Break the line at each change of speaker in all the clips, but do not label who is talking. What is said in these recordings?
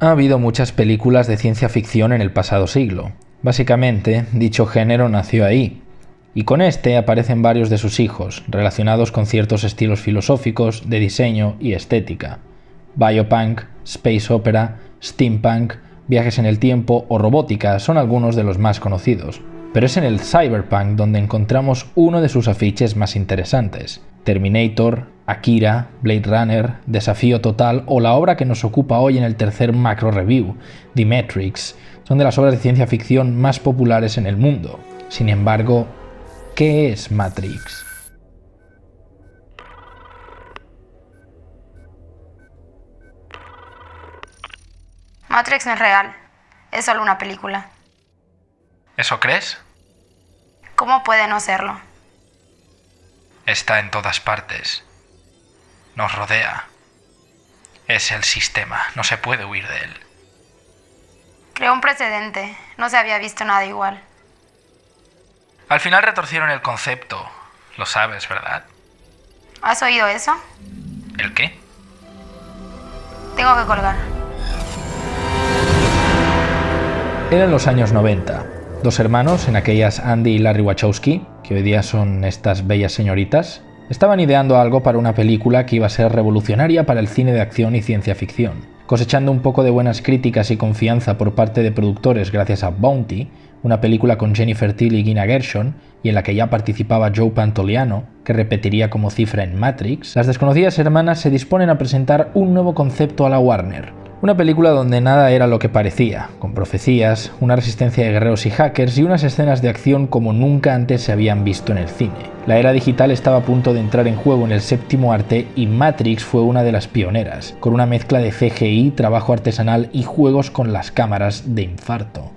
Ha habido muchas películas de ciencia ficción en el pasado siglo. Básicamente, dicho género nació ahí. Y con este aparecen varios de sus hijos, relacionados con ciertos estilos filosóficos, de diseño y estética. Biopunk, space opera, steampunk, viajes en el tiempo o robótica son algunos de los más conocidos. Pero es en el cyberpunk donde encontramos uno de sus afiches más interesantes. Terminator, Akira, Blade Runner, Desafío Total o la obra que nos ocupa hoy en el tercer macro review, The Matrix, son de las obras de ciencia ficción más populares en el mundo. Sin embargo, ¿qué es Matrix?
Matrix no es real, es solo una película.
¿Eso crees?
¿Cómo puede no serlo?
Está en todas partes. Nos rodea. Es el sistema, no se puede huir de él.
Creó un precedente, no se había visto nada igual.
Al final retorcieron el concepto, lo sabes, ¿verdad?
¿Has oído eso?
¿El qué?
Tengo que colgar.
Eran los años 90. Dos hermanos, en aquellas Andy y Larry Wachowski, que hoy día son estas bellas señoritas, estaban ideando algo para una película que iba a ser revolucionaria para el cine de acción y ciencia ficción. Cosechando un poco de buenas críticas y confianza por parte de productores gracias a Bounty, una película con Jennifer Till y Gina Gershon, y en la que ya participaba Joe Pantoliano, que repetiría como cifra en Matrix, las desconocidas hermanas se disponen a presentar un nuevo concepto a la Warner. Una película donde nada era lo que parecía, con profecías, una resistencia de guerreros y hackers y unas escenas de acción como nunca antes se habían visto en el cine. La era digital estaba a punto de entrar en juego en el séptimo arte y Matrix fue una de las pioneras, con una mezcla de CGI, trabajo artesanal y juegos con las cámaras de infarto.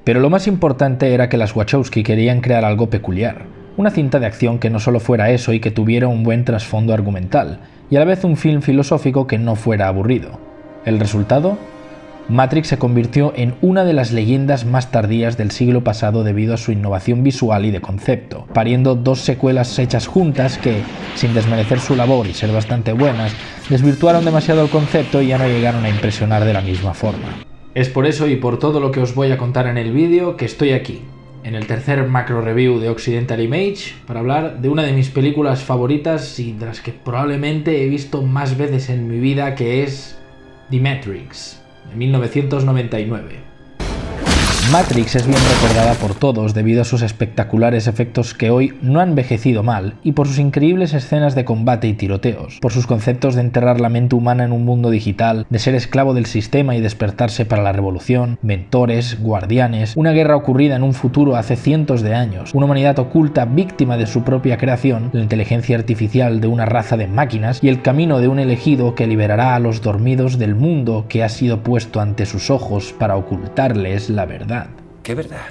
Pero lo más importante era que las Wachowski querían crear algo peculiar, una cinta de acción que no solo fuera eso y que tuviera un buen trasfondo argumental, y a la vez un film filosófico que no fuera aburrido. ¿El resultado? Matrix se convirtió en una de las leyendas más tardías del siglo pasado debido a su innovación visual y de concepto, pariendo dos secuelas hechas juntas que, sin desmerecer su labor y ser bastante buenas, desvirtuaron demasiado el concepto y ya no llegaron a impresionar de la misma forma. Es por eso y por todo lo que os voy a contar en el vídeo que estoy aquí, en el tercer macro review de Occidental Image, para hablar de una de mis películas favoritas y de las que probablemente he visto más veces en mi vida, que es The Matrix, de 1999. Matrix es bien recordada por todos debido a sus espectaculares efectos que hoy no han envejecido mal y por sus increíbles escenas de combate y tiroteos, por sus conceptos de enterrar la mente humana en un mundo digital, de ser esclavo del sistema y despertarse para la revolución, mentores, guardianes, una guerra ocurrida en un futuro hace cientos de años, una humanidad oculta víctima de su propia creación, la inteligencia artificial de una raza de máquinas y el camino de un elegido que liberará a los dormidos del mundo que ha sido puesto ante sus ojos para ocultarles la verdad.
¿Qué verdad?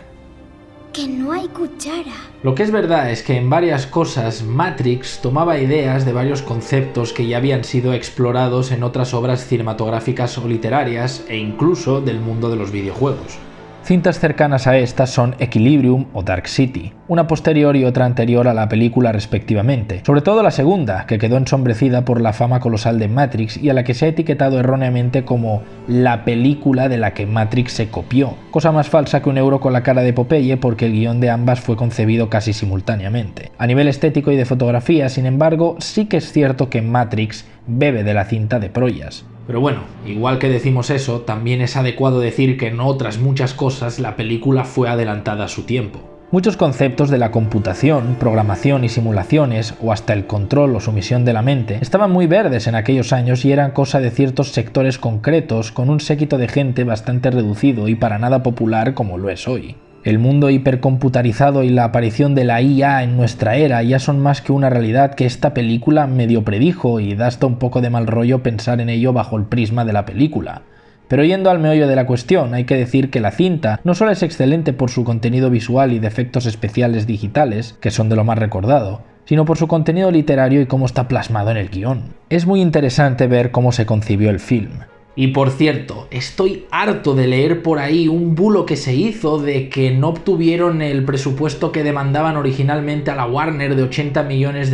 Que no hay cuchara.
Lo que es verdad es que en varias cosas Matrix tomaba ideas de varios conceptos que ya habían sido explorados en otras obras cinematográficas o literarias e incluso del mundo de los videojuegos. Cintas cercanas a estas son Equilibrium o Dark City, una posterior y otra anterior a la película respectivamente, sobre todo la segunda, que quedó ensombrecida por la fama colosal de Matrix y a la que se ha etiquetado erróneamente como la película de la que Matrix se copió, cosa más falsa que un euro con la cara de Popeye porque el guión de ambas fue concebido casi simultáneamente. A nivel estético y de fotografía, sin embargo, sí que es cierto que Matrix bebe de la cinta de Proyas. Pero bueno, igual que decimos eso, también es adecuado decir que en otras muchas cosas la película fue adelantada a su tiempo. Muchos conceptos de la computación, programación y simulaciones, o hasta el control o sumisión de la mente, estaban muy verdes en aquellos años y eran cosa de ciertos sectores concretos con un séquito de gente bastante reducido y para nada popular como lo es hoy. El mundo hipercomputarizado y la aparición de la IA en nuestra era ya son más que una realidad que esta película medio predijo y da hasta un poco de mal rollo pensar en ello bajo el prisma de la película. Pero yendo al meollo de la cuestión, hay que decir que la cinta no solo es excelente por su contenido visual y de efectos especiales digitales, que son de lo más recordado, sino por su contenido literario y cómo está plasmado en el guión. Es muy interesante ver cómo se concibió el film. Y por cierto, estoy harto de leer por ahí un bulo que se hizo de que no obtuvieron el presupuesto que demandaban originalmente a la Warner de $80 millones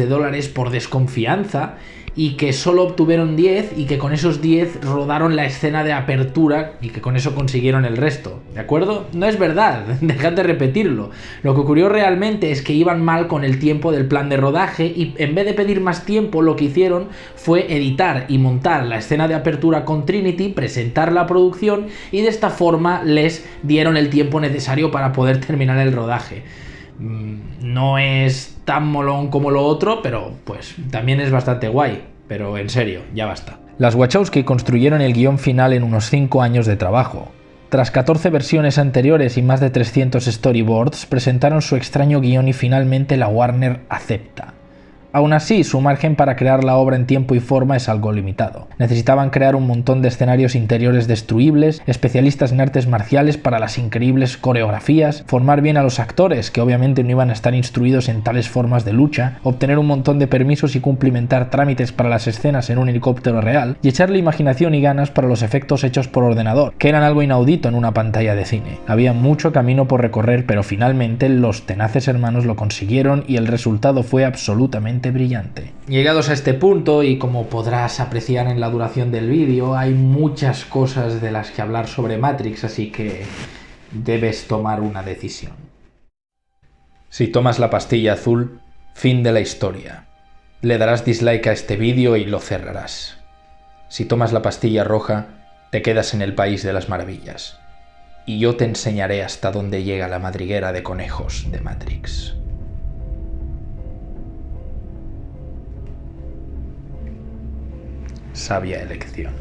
por desconfianza y que solo obtuvieron 10 y que con esos 10 rodaron la escena de apertura y que con eso consiguieron el resto, ¿de acuerdo? No es verdad, dejad de repetirlo. Lo que ocurrió realmente es que iban mal con el tiempo del plan de rodaje y en vez de pedir más tiempo lo que hicieron fue editar y montar la escena de apertura con Trinity, presentar la producción y de esta forma les dieron el tiempo necesario para poder terminar el rodaje. No es tan molón como lo otro, pero pues también es bastante guay. Pero en serio, ya basta. Las Wachowski construyeron el guión final en unos 5 años de trabajo. Tras 14 versiones anteriores y más de 300 storyboards, presentaron su extraño guión y finalmente la Warner acepta. Aún así, su margen para crear la obra en tiempo y forma es algo limitado. Necesitaban crear un montón de escenarios interiores destruibles, especialistas en artes marciales para las increíbles coreografías, formar bien a los actores, que obviamente no iban a estar instruidos en tales formas de lucha, obtener un montón de permisos y cumplimentar trámites para las escenas en un helicóptero real, y echarle imaginación y ganas para los efectos hechos por ordenador, que eran algo inaudito en una pantalla de cine. Había mucho camino por recorrer, pero finalmente los tenaces hermanos lo consiguieron y el resultado fue absolutamente brillante. Llegados a este punto, y como podrás apreciar en la duración del vídeo, hay muchas cosas de las que hablar sobre Matrix, así que debes tomar una decisión. Si tomas la pastilla azul, fin de la historia. Le darás dislike a este vídeo y lo cerrarás. Si tomas la pastilla roja, te quedas en el país de las maravillas. Y yo te enseñaré hasta dónde llega la madriguera de conejos de Matrix. Sabia elección.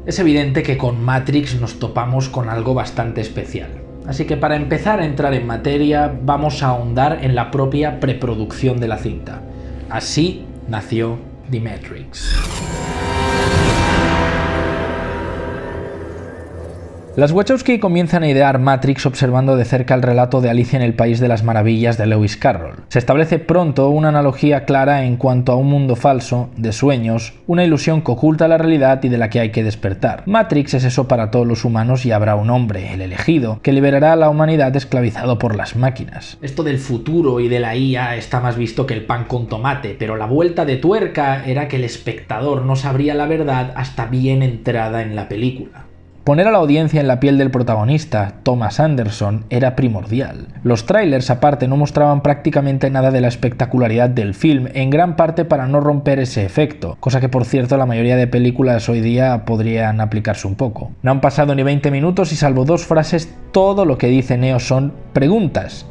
Es evidente que con Matrix nos topamos con algo bastante especial. Así que para empezar a entrar en materia, vamos a ahondar en la propia preproducción de la cinta. Así nació The Matrix. Las Wachowski comienzan a idear Matrix observando de cerca el relato de Alicia en el País de las Maravillas de Lewis Carroll. Se establece pronto una analogía clara en cuanto a un mundo falso, de sueños, una ilusión que oculta la realidad y de la que hay que despertar. Matrix es eso para todos los humanos y habrá un hombre, el elegido, que liberará a la humanidad esclavizado por las máquinas. Esto del futuro y de la IA está más visto que el pan con tomate, pero la vuelta de tuerca era que el espectador no sabría la verdad hasta bien entrada en la película. Poner a la audiencia en la piel del protagonista, Thomas Anderson, era primordial. Los trailers, aparte, no mostraban prácticamente nada de la espectacularidad del film, en gran parte para no romper ese efecto, cosa que por cierto la mayoría de películas hoy día podrían aplicarse un poco. No han pasado ni 20 minutos y salvo 2 frases, todo lo que dice Neo son preguntas.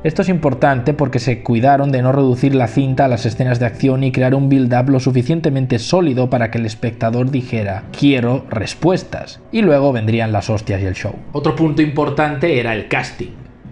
Esto es importante porque se cuidaron de no reducir la cinta a las escenas de acción y crear un build-up lo suficientemente sólido para que el espectador dijera «quiero respuestas», y luego vendrían las hostias y el show. Otro punto importante era el casting.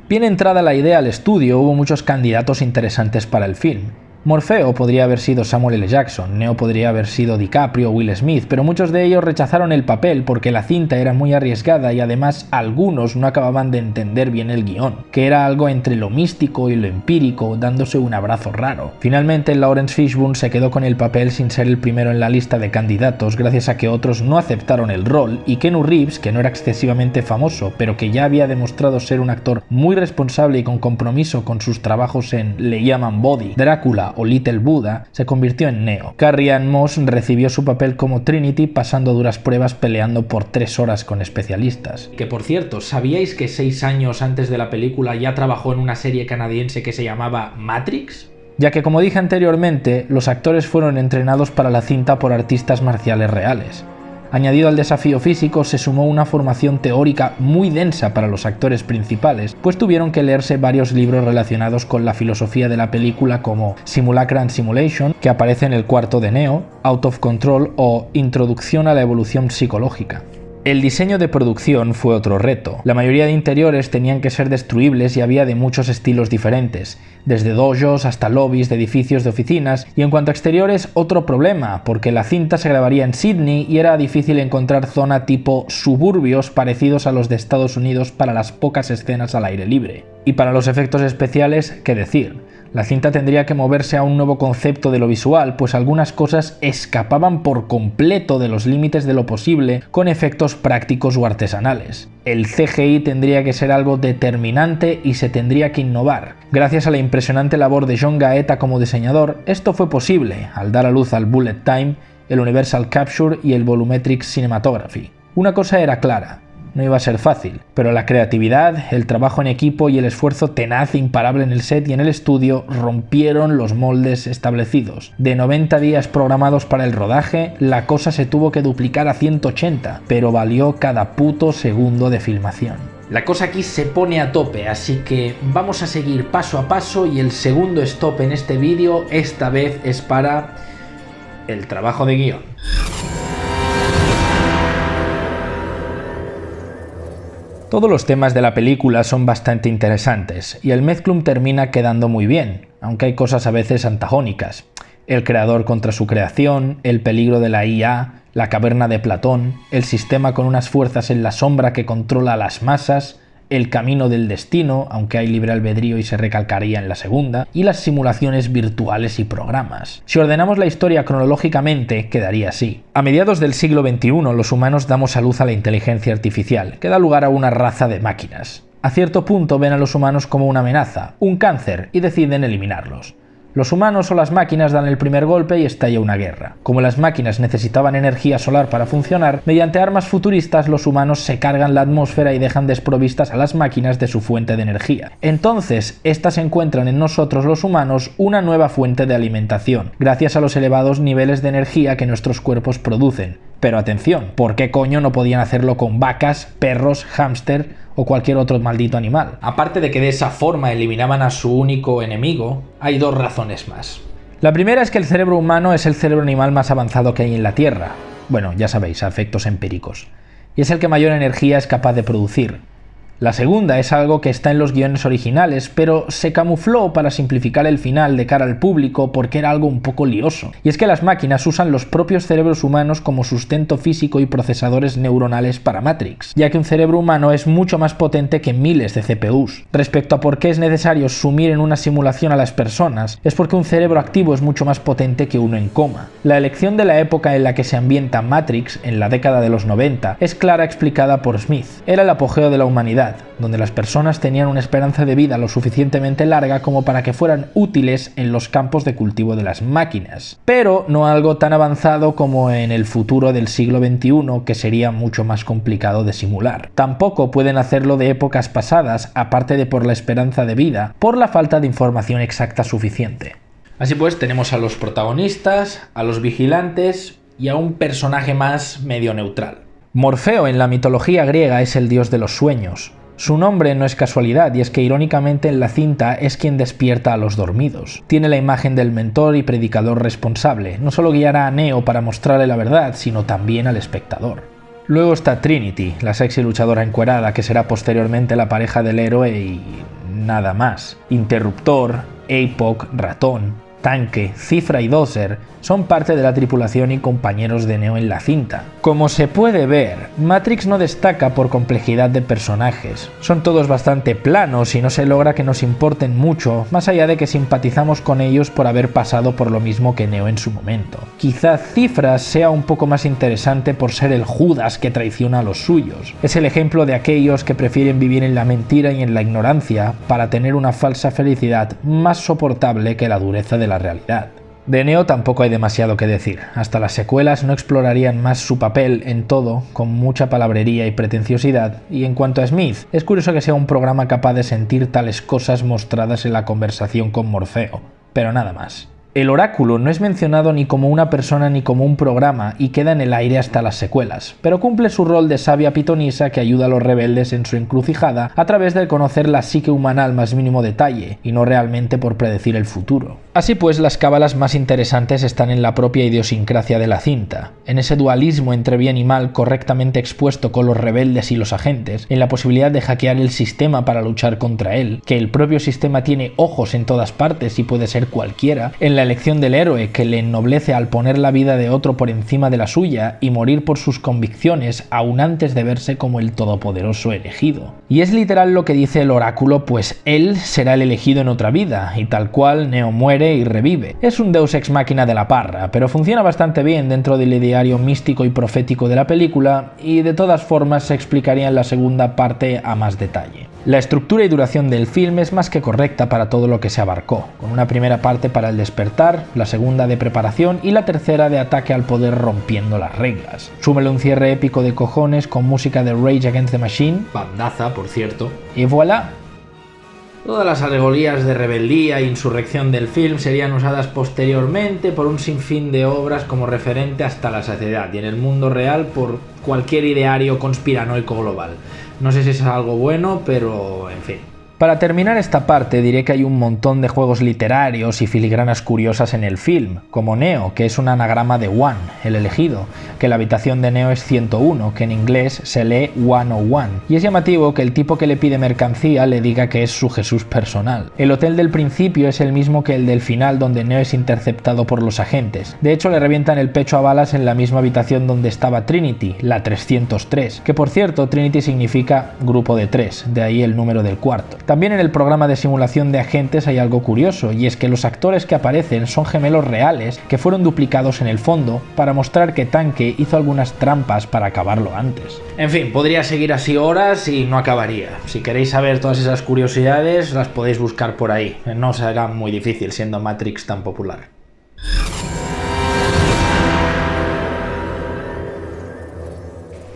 Bien entrada la idea al estudio, hubo muchos candidatos interesantes para el film. Morfeo podría haber sido Samuel L. Jackson, Neo podría haber sido DiCaprio o Will Smith, pero muchos de ellos rechazaron el papel porque la cinta era muy arriesgada y además algunos no acababan de entender bien el guión, que era algo entre lo místico y lo empírico, dándose un abrazo raro. Finalmente, Lawrence Fishburne se quedó con el papel sin ser el primero en la lista de candidatos gracias a que otros no aceptaron el rol, y Keanu Reeves, que no era excesivamente famoso, pero que ya había demostrado ser un actor muy responsable y con compromiso con sus trabajos en Le llaman Body, Drácula o Little Buddha, se convirtió en Neo. Carrie-Anne Moss recibió su papel como Trinity pasando duras pruebas peleando por 3 horas con especialistas. Que por cierto, ¿sabíais que 6 años antes de la película ya trabajó en una serie canadiense que se llamaba Matrix? Ya que, como dije anteriormente, los actores fueron entrenados para la cinta por artistas marciales reales. Añadido al desafío físico, se sumó una formación teórica muy densa para los actores principales, pues tuvieron que leerse varios libros relacionados con la filosofía de la película como Simulacra and Simulation, que aparece en el cuarto de Neo, Out of Control o Introducción a la evolución psicológica. El diseño de producción fue otro reto. La mayoría de interiores tenían que ser destruibles y había de muchos estilos diferentes, desde dojos hasta lobbies de edificios de oficinas, y en cuanto a exteriores, otro problema, porque la cinta se grabaría en Sydney y era difícil encontrar zona tipo suburbios parecidos a los de Estados Unidos para las pocas escenas al aire libre. Y para los efectos especiales, ¿qué decir? La cinta tendría que moverse a un nuevo concepto de lo visual, pues algunas cosas escapaban por completo de los límites de lo posible con efectos prácticos o artesanales. El CGI tendría que ser algo determinante y se tendría que innovar. Gracias a la impresionante labor de John Gaeta como diseñador, esto fue posible al dar a luz al Bullet Time, el Universal Capture y el Volumetric Cinematography. Una cosa era clara: no iba a ser fácil, pero la creatividad, el trabajo en equipo y el esfuerzo tenaz e imparable en el set y en el estudio rompieron los moldes establecidos. De 90 días programados para el rodaje, la cosa se tuvo que duplicar a 180, pero valió cada puto segundo de filmación. La cosa aquí se pone a tope, así que vamos a seguir paso a paso y el segundo stop en este vídeo esta vez es para el trabajo de guión. Todos los temas de la película son bastante interesantes y el mezclum termina quedando muy bien, aunque hay cosas a veces antagónicas. El creador contra su creación, el peligro de la IA, la caverna de Platón, el sistema con unas fuerzas en la sombra que controla a las masas, el camino del destino, aunque hay libre albedrío y se recalcaría en la segunda, y las simulaciones virtuales y programas. Si ordenamos la historia cronológicamente, quedaría así. A mediados del siglo XXI, los humanos damos a luz a la inteligencia artificial, que da lugar a una raza de máquinas. A cierto punto ven a los humanos como una amenaza, un cáncer, y deciden eliminarlos. Los humanos o las máquinas dan el primer golpe y estalla una guerra. Como las máquinas necesitaban energía solar para funcionar, mediante armas futuristas los humanos se cargan la atmósfera y dejan desprovistas a las máquinas de su fuente de energía. Entonces, estas encuentran en nosotros los humanos una nueva fuente de alimentación, gracias a los elevados niveles de energía que nuestros cuerpos producen. Pero atención, ¿por qué coño no podían hacerlo con vacas, perros, hámster o cualquier otro maldito animal? Aparte de que de esa forma eliminaban a su único enemigo, hay dos razones más. La primera es que el cerebro humano es el cerebro animal más avanzado que hay en la Tierra. Bueno, ya sabéis, a efectos empíricos. Y es el que mayor energía es capaz de producir. La segunda es algo que está en los guiones originales, pero se camufló para simplificar el final de cara al público porque era algo un poco lioso. Y es que las máquinas usan los propios cerebros humanos como sustento físico y procesadores neuronales para Matrix, ya que un cerebro humano es mucho más potente que miles de CPUs. Respecto a por qué es necesario sumir en una simulación a las personas, es porque un cerebro activo es mucho más potente que uno en coma. La elección de la época en la que se ambienta Matrix, en la década de los 90, es clara explicada por Smith. Era el apogeo de la humanidad, donde las personas tenían una esperanza de vida lo suficientemente larga como para que fueran útiles en los campos de cultivo de las máquinas, pero no algo tan avanzado como en el futuro del siglo XXI, que sería mucho más complicado de simular. Tampoco pueden hacerlo de épocas pasadas, aparte de por la esperanza de vida, por la falta de información exacta suficiente. Así pues, tenemos a los protagonistas, a los vigilantes y a un personaje más medio neutral. Morfeo en la mitología griega es el dios de los sueños. Su nombre no es casualidad, y es que irónicamente en la cinta es quien despierta a los dormidos. Tiene la imagen del mentor y predicador responsable. No solo guiará a Neo para mostrarle la verdad, sino también al espectador. Luego está Trinity, la sexy luchadora encuerada que será posteriormente la pareja del héroe y nada más. Interruptor, APOC, Ratón, Tanque, Cifra y Dozer son parte de la tripulación y compañeros de Neo en la cinta. Como se puede ver, Matrix no destaca por complejidad de personajes. Son todos bastante planos y no se logra que nos importen mucho, más allá de que simpatizamos con ellos por haber pasado por lo mismo que Neo en su momento. Quizá Cifra sea un poco más interesante por ser el Judas que traiciona a los suyos. Es el ejemplo de aquellos que prefieren vivir en la mentira y en la ignorancia para tener una falsa felicidad más soportable que la dureza de la realidad. De Neo tampoco hay demasiado que decir. Hasta las secuelas no explorarían más su papel en todo, con mucha palabrería y pretenciosidad, y en cuanto a Smith, es curioso que sea un programa capaz de sentir tales cosas mostradas en la conversación con Morfeo, pero nada más. El oráculo no es mencionado ni como una persona ni como un programa y queda en el aire hasta las secuelas, pero cumple su rol de sabia pitonisa que ayuda a los rebeldes en su encrucijada a través de conocer la psique humana al más mínimo detalle, y no realmente por predecir el futuro. Así pues, las cábalas más interesantes están en la propia idiosincrasia de la cinta, en ese dualismo entre bien y mal correctamente expuesto con los rebeldes y los agentes, en la posibilidad de hackear el sistema para luchar contra él, que el propio sistema tiene ojos en todas partes y puede ser cualquiera, en la elección del héroe, que le ennoblece al poner la vida de otro por encima de la suya y morir por sus convicciones aún antes de verse como el todopoderoso elegido. Y es literal lo que dice el oráculo, pues él será el elegido en otra vida, y tal cual Neo muere y revive. Es un deus ex machina de la parra, pero funciona bastante bien dentro del ideario místico y profético de la película, y de todas formas se explicaría en la segunda parte a más detalle. La estructura y duración del film es más que correcta para todo lo que se abarcó, con una primera parte para el despertar, la segunda de preparación y la tercera de ataque al poder rompiendo las reglas. Súmele un cierre épico de cojones con música de Rage Against the Machine, bandaza por cierto, y voilà. Todas las alegorías de rebeldía e insurrección del film serían usadas posteriormente por un sinfín de obras como referente hasta la saciedad y en el mundo real por cualquier ideario conspiranoico global. No sé si es algo bueno, pero en fin. Para terminar esta parte diré que hay un montón de juegos literarios y filigranas curiosas en el film, como Neo, que es un anagrama de One, el elegido, que la habitación de Neo es 101, que en inglés se lee 101, y es llamativo que el tipo que le pide mercancía le diga que es su Jesús personal. El hotel del principio es el mismo que el del final, donde Neo es interceptado por los agentes. De hecho, le revientan el pecho a balas en la misma habitación donde estaba Trinity, la 303, que por cierto Trinity significa grupo de 3, de ahí el número del cuarto. También en el programa de simulación de agentes hay algo curioso, y es que los actores que aparecen son gemelos reales que fueron duplicados en el fondo para mostrar que Tanque hizo algunas trampas para acabarlo antes. En fin, podría seguir así horas y no acabaría. Si queréis saber todas esas curiosidades, las podéis buscar por ahí. No será muy difícil siendo Matrix tan popular.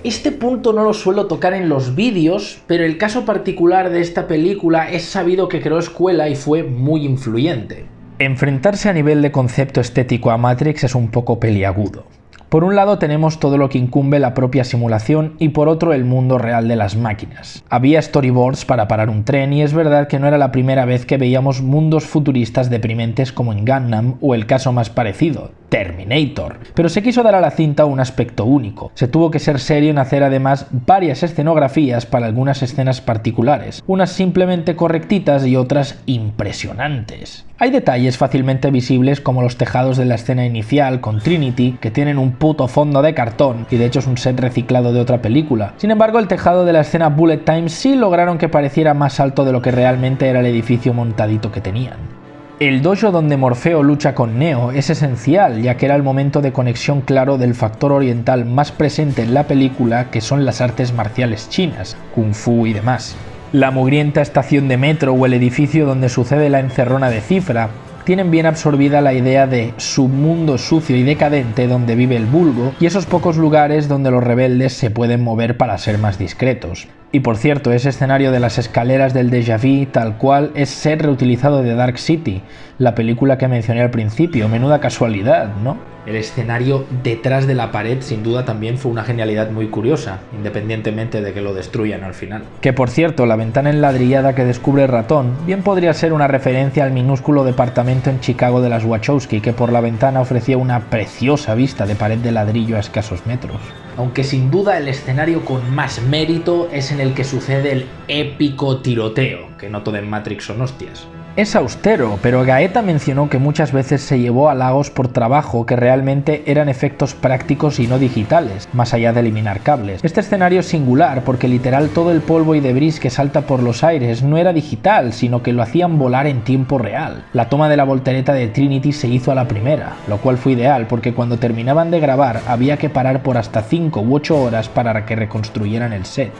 Este punto no lo suelo tocar en los vídeos, pero el caso particular de esta película es sabido que creó escuela y fue muy influyente. Enfrentarse a nivel de concepto estético a Matrix es un poco peliagudo. Por un lado tenemos todo lo que incumbe la propia simulación y por otro el mundo real de las máquinas. Había storyboards para parar un tren y es verdad que no era la primera vez que veíamos mundos futuristas deprimentes como en Gundam o el caso más parecido, Terminator. Pero se quiso dar a la cinta un aspecto único. Se tuvo que ser serio en hacer además varias escenografías para algunas escenas particulares, unas simplemente correctitas y otras impresionantes. Hay detalles fácilmente visibles como los tejados de la escena inicial con Trinity, que tienen un puto fondo de cartón y de hecho es un set reciclado de otra película. Sin embargo, el tejado de la escena Bullet Time sí lograron que pareciera más alto de lo que realmente era el edificio montadito que tenían. El dojo donde Morfeo lucha con Neo es esencial, ya que era el momento de conexión claro del factor oriental más presente en la película, que son las artes marciales chinas, kung fu y demás. La mugrienta estación de metro o el edificio donde sucede la encerrona de Cifra tienen bien absorbida la idea de submundo sucio y decadente donde vive el vulgo y esos pocos lugares donde los rebeldes se pueden mover para ser más discretos. Y por cierto, ese escenario de las escaleras del déjà vu tal cual es set reutilizado de Dark City, la película que mencioné al principio. Menuda casualidad, ¿no? El escenario detrás de la pared sin duda también fue una genialidad muy curiosa, independientemente de que lo destruyan al final. Que por cierto, la ventana enladrillada que descubre el ratón bien podría ser una referencia al minúsculo departamento en Chicago de las Wachowski, que por la ventana ofrecía una preciosa vista de pared de ladrillo a escasos metros. Aunque sin duda el escenario con más mérito es en el que sucede el épico tiroteo, que no todo en Matrix son hostias. Es austero, pero Gaeta mencionó que muchas veces se llevó halagos por trabajo que realmente eran efectos prácticos y no digitales, más allá de eliminar cables. Este escenario es singular porque literal todo el polvo y debris que salta por los aires no era digital, sino que lo hacían volar en tiempo real. La toma de la voltereta de Trinity se hizo a la primera, lo cual fue ideal porque cuando terminaban de grabar había que parar por hasta 5 u 8 horas para que reconstruyeran el set.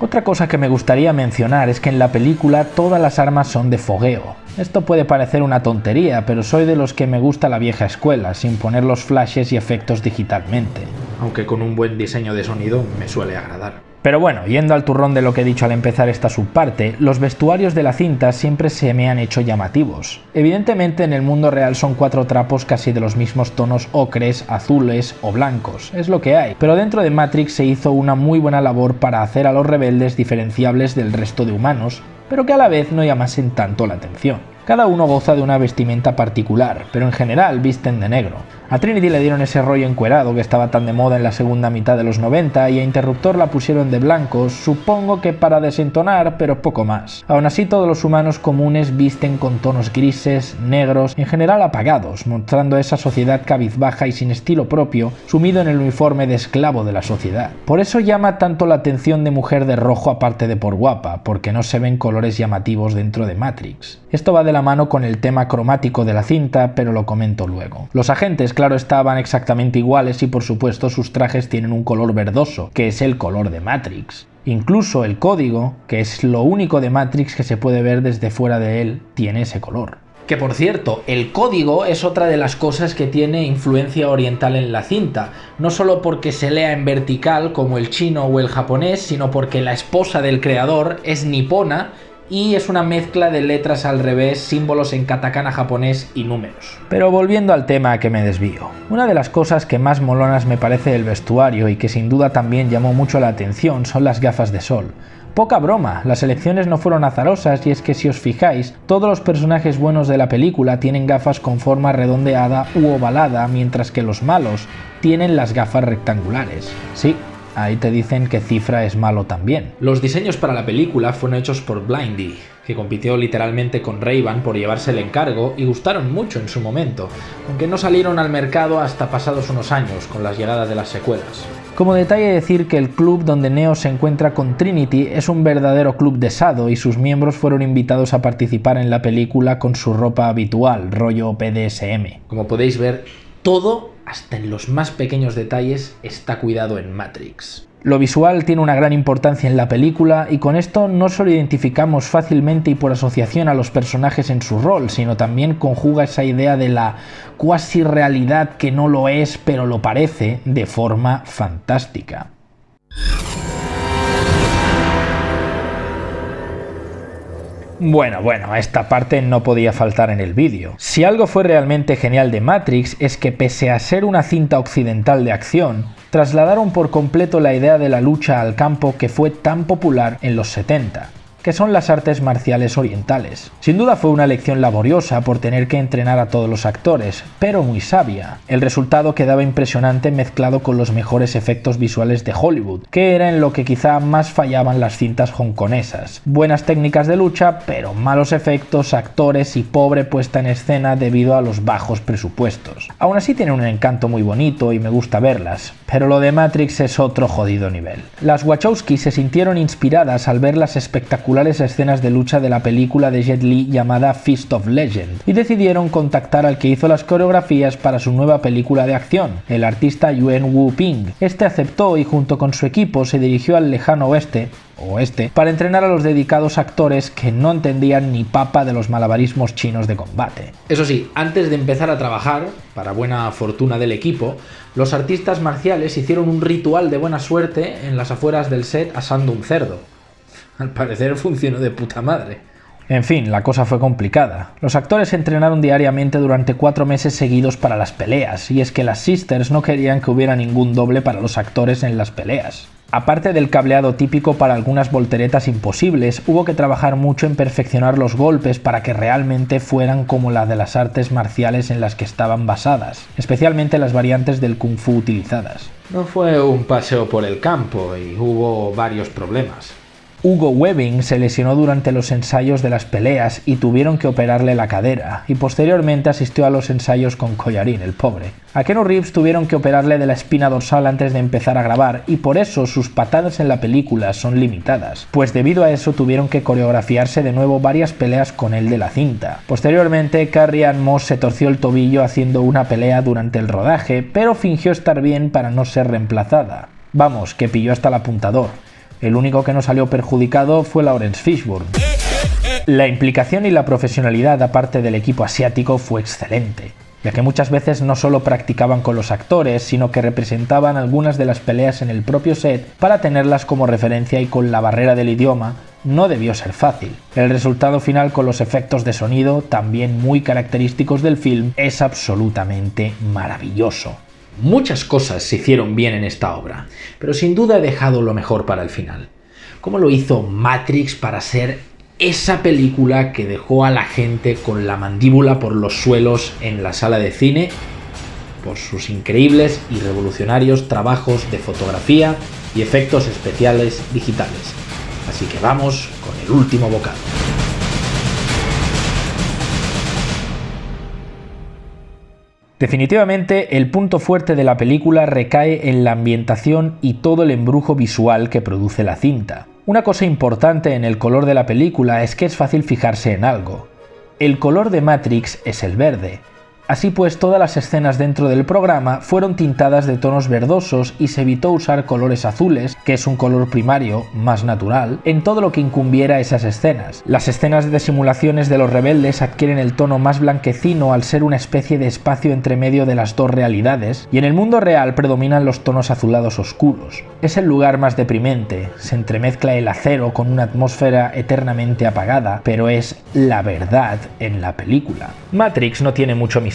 Otra cosa que me gustaría mencionar es que en la película todas las armas son de fogueo. Esto puede parecer una tontería, pero soy de los que me gusta la vieja escuela, sin poner los flashes y efectos digitalmente. Aunque con un buen diseño de sonido me suele agradar. Pero bueno, yendo al turrón de lo que he dicho al empezar esta subparte, los vestuarios de la cinta siempre se me han hecho llamativos. Evidentemente en el mundo real son 4 trapos casi de los mismos tonos ocres, azules o blancos, es lo que hay, pero dentro de Matrix se hizo una muy buena labor para hacer a los rebeldes diferenciables del resto de humanos, pero que a la vez no llamasen tanto la atención. Cada uno goza de una vestimenta particular, pero en general visten de negro. A Trinity le dieron ese rollo encuerado que estaba tan de moda en la segunda mitad de los 90 y a Interruptor la pusieron de blanco, supongo que para desentonar, pero poco más. Aún así, todos los humanos comunes visten con tonos grises, negros, en general apagados, mostrando esa sociedad cabizbaja y sin estilo propio, sumido en el uniforme de esclavo de la sociedad. Por eso llama tanto la atención de Mujer de Rojo aparte de por guapa, porque no se ven colores llamativos dentro de Matrix. Esto va de la mano con el tema cromático de la cinta, pero lo comento luego. Los agentes, claro, estaban exactamente iguales y por supuesto sus trajes tienen un color verdoso, que es el color de Matrix. Incluso el código, que es lo único de Matrix que se puede ver desde fuera de él, tiene ese color. Que por cierto, el código es otra de las cosas que tiene influencia oriental en la cinta, no solo porque se lea en vertical como el chino o el japonés, sino porque la esposa del creador es nipona y es una mezcla de letras al revés, símbolos en katakana japonés y números. Pero volviendo al tema a que me desvío. Una de las cosas que más molonas me parece del vestuario y que sin duda también llamó mucho la atención son las gafas de sol. Poca broma, las elecciones no fueron azarosas y es que si os fijáis, todos los personajes buenos de la película tienen gafas con forma redondeada u ovalada, mientras que los malos tienen las gafas rectangulares. Sí, ahí te dicen que Cifra es malo también. Los diseños para la película fueron hechos por Blindy, que compitió literalmente con Ray-Ban por llevarse el encargo y gustaron mucho en su momento, aunque no salieron al mercado hasta pasados unos años con las llegadas de las secuelas. Como detalle decir que el club donde Neo se encuentra con Trinity es un verdadero club de sado y sus miembros fueron invitados a participar en la película con su ropa habitual, rollo BDSM. Como podéis ver, todo, hasta en los más pequeños detalles, está cuidado en Matrix. Lo visual tiene una gran importancia en la película y con esto no solo identificamos fácilmente y por asociación a los personajes en su rol, sino también conjuga esa idea de la cuasi realidad que no lo es pero lo parece de forma fantástica. Bueno, esta parte no podía faltar en el vídeo. Si algo fue realmente genial de Matrix es que pese a ser una cinta occidental de acción, trasladaron por completo la idea de la lucha al campo que fue tan popular en los 70. Que son las artes marciales orientales. Sin duda fue una elección laboriosa por tener que entrenar a todos los actores, pero muy sabia. El resultado quedaba impresionante mezclado con los mejores efectos visuales de Hollywood, que era en lo que quizá más fallaban las cintas hongkonesas. Buenas técnicas de lucha, pero malos efectos, actores y pobre puesta en escena debido a los bajos presupuestos. Aún así tienen un encanto muy bonito y me gusta verlas, pero lo de Matrix es otro jodido nivel. Las Wachowski se sintieron inspiradas al ver las espectaculares escenas de lucha de la película de Jet Li llamada Fist of Legend y decidieron contactar al que hizo las coreografías para su nueva película de acción, el artista Yuen Wu Ping. Este aceptó y junto con su equipo se dirigió al lejano oeste para entrenar a los dedicados actores que no entendían ni papa de los malabarismos chinos de combate. Eso sí, antes de empezar a trabajar, para buena fortuna del equipo, los artistas marciales hicieron un ritual de buena suerte en las afueras del set asando un cerdo. Al parecer funcionó de puta madre. En fin, la cosa fue complicada. Los actores entrenaron diariamente durante 4 meses seguidos para las peleas, y es que las Sisters no querían que hubiera ningún doble para los actores en las peleas. Aparte del cableado típico para algunas volteretas imposibles, hubo que trabajar mucho en perfeccionar los golpes para que realmente fueran como las de las artes marciales en las que estaban basadas, especialmente las variantes del kung fu utilizadas. No fue un paseo por el campo y hubo varios problemas. Hugo Weaving se lesionó durante los ensayos de las peleas y tuvieron que operarle la cadera, y posteriormente asistió a los ensayos con collarín, el pobre. A Keanu Reeves tuvieron que operarle de la espina dorsal antes de empezar a grabar, y por eso sus patadas en la película son limitadas, pues debido a eso tuvieron que coreografiarse de nuevo varias peleas con él de la cinta. Posteriormente, Carrie Ann Moss se torció el tobillo haciendo una pelea durante el rodaje, pero fingió estar bien para no ser reemplazada. Vamos, que pilló hasta el apuntador. El único que no salió perjudicado fue Lawrence Fishburne. La implicación y la profesionalidad aparte del equipo asiático fue excelente, ya que muchas veces no solo practicaban con los actores, sino que representaban algunas de las peleas en el propio set para tenerlas como referencia, y con la barrera del idioma no debió ser fácil. El resultado final con los efectos de sonido, también muy característicos del film, es absolutamente maravilloso. Muchas cosas se hicieron bien en esta obra, pero sin duda he dejado lo mejor para el final. ¿Cómo lo hizo Matrix para ser esa película que dejó a la gente con la mandíbula por los suelos en la sala de cine por sus increíbles y revolucionarios trabajos de fotografía y efectos especiales digitales. Así que vamos con el último bocado. Definitivamente, el punto fuerte de la película recae en la ambientación y todo el embrujo visual que produce la cinta. Una cosa importante en el color de la película es que es fácil fijarse en algo. El color de Matrix es el verde. Así pues, todas las escenas dentro del programa fueron tintadas de tonos verdosos y se evitó usar colores azules, que es un color primario, más natural, en todo lo que incumbiera esas escenas. Las escenas de simulaciones de los rebeldes adquieren el tono más blanquecino al ser una especie de espacio entre medio de las dos realidades, y en el mundo real predominan los tonos azulados oscuros. Es el lugar más deprimente, se entremezcla el acero con una atmósfera eternamente apagada, pero es la verdad en la película. Matrix no tiene mucho misterio.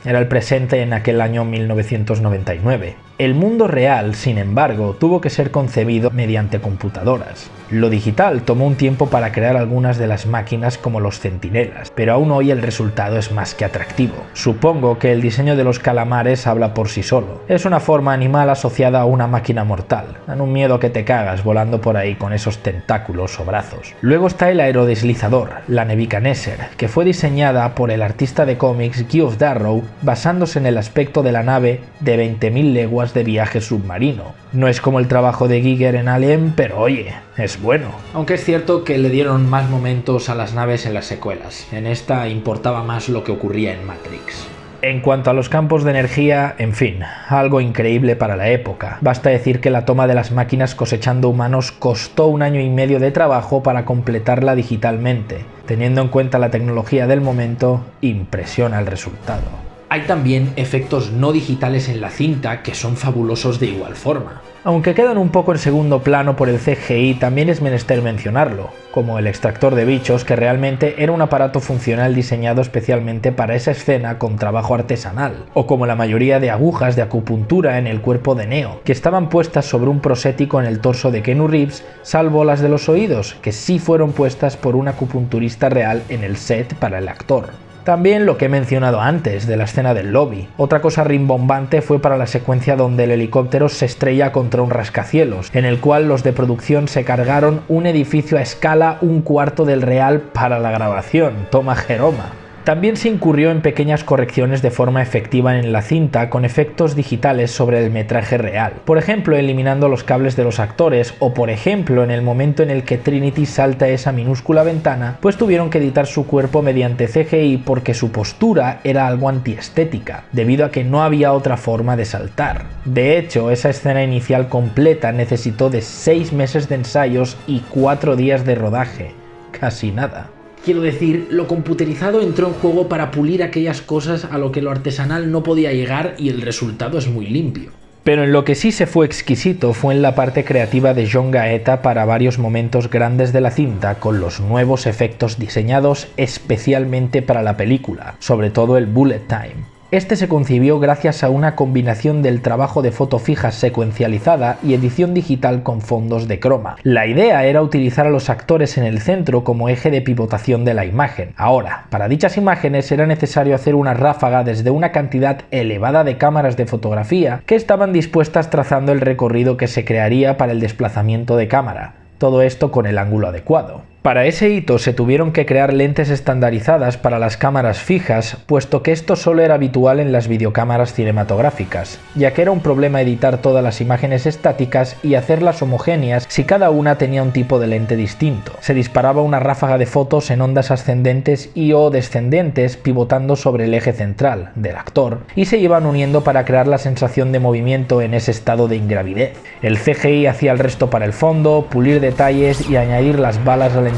Era el presente en aquel año 1999. El mundo real, sin embargo, tuvo que ser concebido mediante computadoras. Lo digital tomó un tiempo para crear algunas de las máquinas como los centinelas, pero aún hoy el resultado es más que atractivo. Supongo que el diseño de los calamares habla por sí solo. Es una forma animal asociada a una máquina mortal. Dan un miedo que te cagas volando por ahí con esos tentáculos o brazos. Luego está el aerodeslizador, la Nebuchadnezzar, que fue diseñada por el artista de cómics Geoff Darrow basándose en el aspecto de la nave de 20.000 leguas de viaje submarino. No es como el trabajo de Giger en Alien, pero oye, es bueno. Aunque es cierto que le dieron más momentos a las naves en las secuelas. En esta importaba más lo que ocurría en Matrix. En cuanto a los campos de energía, en fin, algo increíble para la época. Basta decir que la toma de las máquinas cosechando humanos costó 1 año y medio de trabajo para completarla digitalmente. Teniendo en cuenta la tecnología del momento, impresiona el resultado. Hay también efectos no digitales en la cinta que son fabulosos de igual forma. Aunque quedan un poco en segundo plano por el CGI, también es menester mencionarlo, como el extractor de bichos, que realmente era un aparato funcional diseñado especialmente para esa escena con trabajo artesanal, o como la mayoría de agujas de acupuntura en el cuerpo de Neo, que estaban puestas sobre un prosético en el torso de Keanu Reeves, salvo las de los oídos, que sí fueron puestas por un acupunturista real en el set para el actor. También lo que he mencionado antes, de la escena del lobby. Otra cosa rimbombante fue para la secuencia donde el helicóptero se estrella contra un rascacielos, en el cual los de producción se cargaron un edificio a escala 1/4 del real para la grabación. Toma Jeroma. También se incurrió en pequeñas correcciones de forma efectiva en la cinta con efectos digitales sobre el metraje real. Por ejemplo, eliminando los cables de los actores o por ejemplo en el momento en el que Trinity salta esa minúscula ventana, pues tuvieron que editar su cuerpo mediante CGI porque su postura era algo antiestética, debido a que no había otra forma de saltar. De hecho, esa escena inicial completa necesitó de 6 meses de ensayos y 4 días de rodaje. Casi nada. Quiero decir, lo computerizado entró en juego para pulir aquellas cosas a lo que lo artesanal no podía llegar y el resultado es muy limpio. Pero en lo que sí se fue exquisito fue en la parte creativa de John Gaeta para varios momentos grandes de la cinta con los nuevos efectos diseñados especialmente para la película, sobre todo el bullet time. Este se concibió gracias a una combinación del trabajo de foto fija secuencializada y edición digital con fondos de croma. La idea era utilizar a los actores en el centro como eje de pivotación de la imagen. Ahora, para dichas imágenes era necesario hacer una ráfaga desde una cantidad elevada de cámaras de fotografía que estaban dispuestas trazando el recorrido que se crearía para el desplazamiento de cámara. Todo esto con el ángulo adecuado. Para ese hito se tuvieron que crear lentes estandarizadas para las cámaras fijas, puesto que esto solo era habitual en las videocámaras cinematográficas, ya que era un problema editar todas las imágenes estáticas y hacerlas homogéneas si cada una tenía un tipo de lente distinto. Se disparaba una ráfaga de fotos en ondas ascendentes y o descendentes pivotando sobre el eje central del actor y se iban uniendo para crear la sensación de movimiento en ese estado de ingravidez. El CGI hacía el resto para el fondo, pulir detalles y añadir las balas ralentizadas,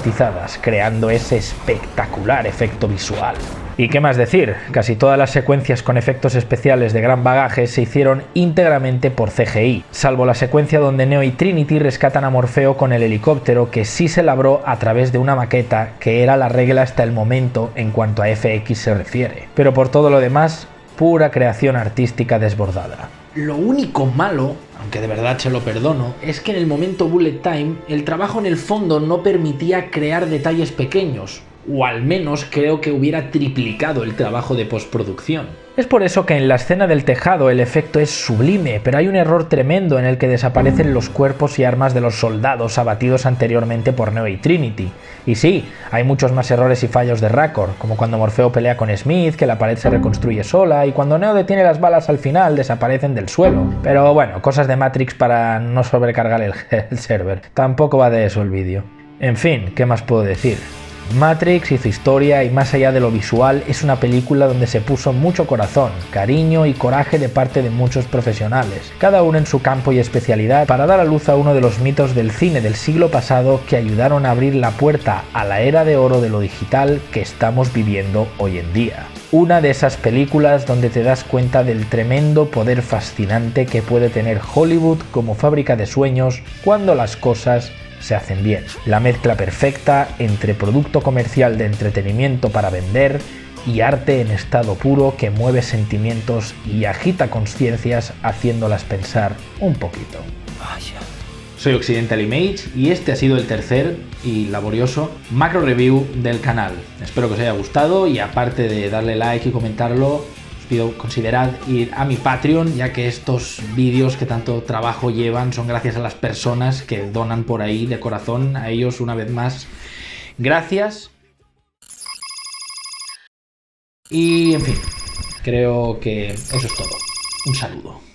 creando ese espectacular efecto visual. ¿Y qué más decir? Casi todas las secuencias con efectos especiales de gran bagaje se hicieron íntegramente por CGI, salvo la secuencia donde Neo y Trinity rescatan a Morfeo con el helicóptero, que sí se labró a través de una maqueta, que era la regla hasta el momento en cuanto a FX se refiere. Pero por todo lo demás, pura creación artística desbordada. Lo único malo, aunque de verdad se lo perdono, es que en el momento bullet time el trabajo en el fondo no permitía crear detalles pequeños, o al menos creo que hubiera triplicado el trabajo de postproducción. Es por eso que en la escena del tejado el efecto es sublime, pero hay un error tremendo en el que desaparecen los cuerpos y armas de los soldados abatidos anteriormente por Neo y Trinity. Y sí, hay muchos más errores y fallos de Rancor, como cuando Morfeo pelea con Smith, que la pared se reconstruye sola, y cuando Neo detiene las balas al final desaparecen del suelo. Pero bueno, cosas de Matrix para no sobrecargar el server. Tampoco va de eso el vídeo. En fin, ¿qué más puedo decir? Matrix hizo historia y más allá de lo visual es una película donde se puso mucho corazón, cariño y coraje de parte de muchos profesionales, cada uno en su campo y especialidad, para dar a luz a uno de los mitos del cine del siglo pasado que ayudaron a abrir la puerta a la era de oro de lo digital que estamos viviendo hoy en día. Una de esas películas donde te das cuenta del tremendo poder fascinante que puede tener Hollywood como fábrica de sueños cuando las cosas se hacen bien. La mezcla perfecta entre producto comercial de entretenimiento para vender y arte en estado puro que mueve sentimientos y agita conciencias haciéndolas pensar un poquito. Vaya. Soy Occidental Image y este ha sido el tercer y laborioso macro review del canal. Espero que os haya gustado y aparte de darle like y comentarlo, pido considerad ir a mi Patreon, ya que estos vídeos que tanto trabajo llevan son gracias a las personas que donan por ahí de corazón. A ellos una vez más, gracias. Y en fin, creo que eso es todo. Un saludo.